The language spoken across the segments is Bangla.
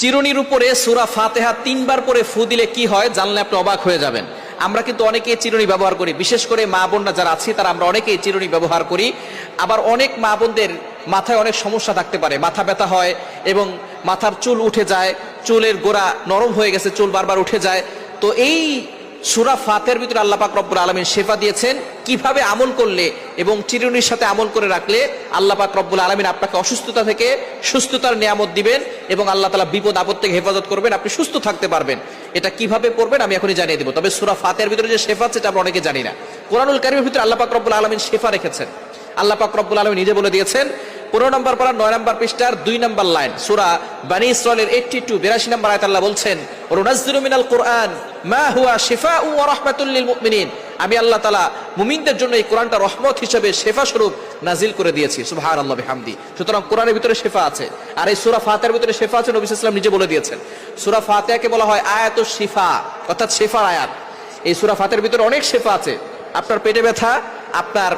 চিরুনির উপরে সূরা ফাতিহা 3 বার পরে ফু দিলে কি হয় জানলে আপনি অবাক হয়ে যাবেন। আমরা কিন্তু অনেকেই চিরুনি ব্যবহার করি, বিশেষ করে মা বোনরা যারা আছে তারা আমরা অনেকেই চিরুনি ব্যবহার করি। আবার অনেক মা বোনদের মাথায় অনেক সমস্যা থাকতে পারে, মাথা ব্যথা হয় এবং মাথার চুল উঠে যায়, চুলের গোড়া নরম হয়ে গেছে, চুল বারবার উঠে যায়। তো এই সূরা ফাতিহার ভিতরে আল্লাহ পাক রব্বুল আলামিন শিফা দিয়েছেন কিভাবে আমল করলে এবং চিরুনির সাথে আমল করে রাখলে আল্লাহ পাক রব্বুল আলামিন আপনাকে অসুস্থতা থেকে সুস্থতার নিয়ামত দিবেন এবং আল্লাহ তাআলা বিপদ আপদ থেকে হেফাজত করবেন, আপনি সুস্থ থাকতে পারবেন। এটা কিভাবে পড়বেন আমি এখনই জানিয়ে দেব। তবে সূরা ফাতিহার ভিতরে যে শিফা আছে এটা আমরা অনেকে জানি না। কোরআনুল কারীমের ভিতরে আল্লাহ পাক রব্বুল আলামিন শিফা রেখেছেন। আল্লাহ পাক রব্বুল আলামিন নিজে বলে দিয়েছেন 15 নম্বর পারা 9 নম্বর পৃষ্ঠার 2 নম্বর লাইন, সূরা বনী ইসরাঈলের 82 নম্বর আয়াত আল্লাহ বলছেন ওয়ানুনাজ্জিলু মিনাল কুরআন মা হুয়া শিফাউ ওয়া রাহমাতুল লিল মুমিনিন। আমি আল্লাহ তাআলা মুমিনদের জন্য এই কোরআনটা রহমত হিসেবে শিফা স্বরূপ নাজিল করে দিয়েছি। সুবহানাল্লাহ বিহামদি। সুতরাং কোরআনের ভিতরে শিফা আছে, আর এই সূরা ফাতিহার ভিতরে শিফা আছে। নবী সাল্লাল্লাহু আলাইহি ওয়াসাল্লাম নিজে বলে দিয়েছেন সূরা ফাতিহাকে বলা হয় আয়াতুশ শিফা, অর্থাৎ শিফার আয়াত। এই সূরা ফাতিহার ভিতরে অনেক শিফা আছে। আপনার পেটে ব্যথা, আপনার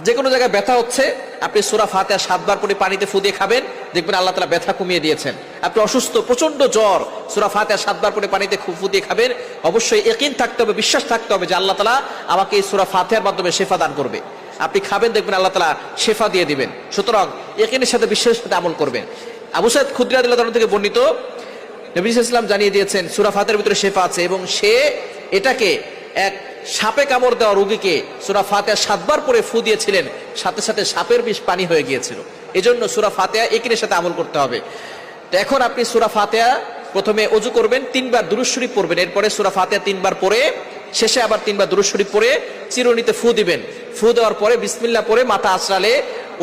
যে কোনো জায়গায় ব্যথা হচ্ছে, আপনি সূরা ফাতিহা 7 বার করে পানিতে ফু দিয়ে খাবেন, দেখবেন আল্লাহ তাআলা ব্যথা কমিয়ে দিয়েছেন। আপনি অসুস্থ, প্রচন্ড জ্বর, সূরা ফাতিহা 7 বার করে পানিতে ফু দিয়ে খাবেন। অবশ্যই ইয়াকিন থাকতে হবে, বিশ্বাস থাকতে হবে যে আল্লাহ তাআলা আমাকে এই সূরা ফাতিহার মাধ্যমে শিফা দান করবে। আপনি খাবেন, দেখবেন আল্লাহ তাআলা শিফা দিয়ে দিবেন। সুতরাং ইয়াকিনের সাথে বিশ্বাসের সাথে আমল করবেন। আবু সাঈদ খুদরী রাদিয়াল্লাহু তাআলা থেকে বর্ণিত, নবী সাল্লাল্লাহু আলাইহি ওয়াসাল্লাম জানিয়ে দিয়েছেন সূরা ফাতিহার ভিতরে শিফা আছে এবং সে এটাকে এক সাপে কামড় দেওয়া রোগীকে সূরা ফাতিহা 7 বার পরে ফু দিয়েছিলেন, সাথে সাথে সাপের বিষ পানি হয়ে গিয়েছিল। এজন্য সূরা ফাতিহা ইয়াকিনের সাথে আমল করতে হবে। তো এখন আপনি সূরা ফাতিহা প্রথমে ওযু করবেন, 3 বার দুরূদ শরীফ পড়বেন, এরপরে সূরা ফাতিহা 3 বার পড়ে শেষে আবার 3 বার দুরূদ শরীফ পড়ে চিরুনিতে ফু দিবেন। ফু দেওয়ার পরে বিসমিল্লাহ পড়ে মাথা আঁচড়ালে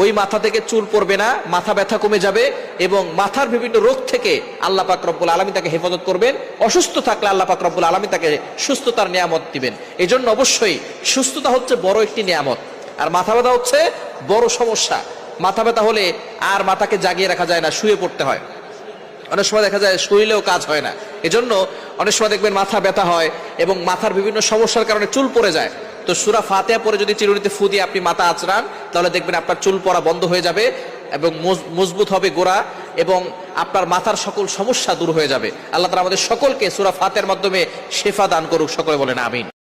ওই মাথা থেকে চুল পড়বে না, মাথা ব্যথা কমে যাবে এবং মাথার বিভিন্ন রোগ থেকে আল্লাহ পাক রব্বুল আলামিন তাকে হেফাজত করবেন। অসুস্থ থাকলে আল্লাহ পাক রব্বুল আলামিন তাকে সুস্থতার নিয়ামত দিবেন। এই জন্য অবশ্যই সুস্থতা হচ্ছে বড় একটি নিয়ামত, আর মাথা ব্যথা হচ্ছে বড় সমস্যা। মাথা ব্যথা হলে আর মাথাকে জাগিয়ে রাখা যায় না, শুয়ে পড়তে হয়। অনেক সময় দেখা যায় শরীরেও কাজ হয় না। এজন্য অনেক সময় দেখবেন মাথা ব্যথা হয় এবং মাথার বিভিন্ন সমস্যার কারণে চুল পড়ে যায়। তো সূরা ফাতিহা পরে যদি চিরুনিতে ফু দিয়ে আপনি মাথা আঁচড়ান, তাহলে দেখবেন আপনার চুল পড়া বন্ধ হয়ে যাবে এবং মজবুত হবে গোড়া এবং আপনার মাথার সকল সমস্যা দূর হয়ে যাবে। আল্লাহ তাআলা আমাদের সকলকে সূরা ফাতিহার মাধ্যমে শিফা দান করুক। সকলে বলেন আমিন।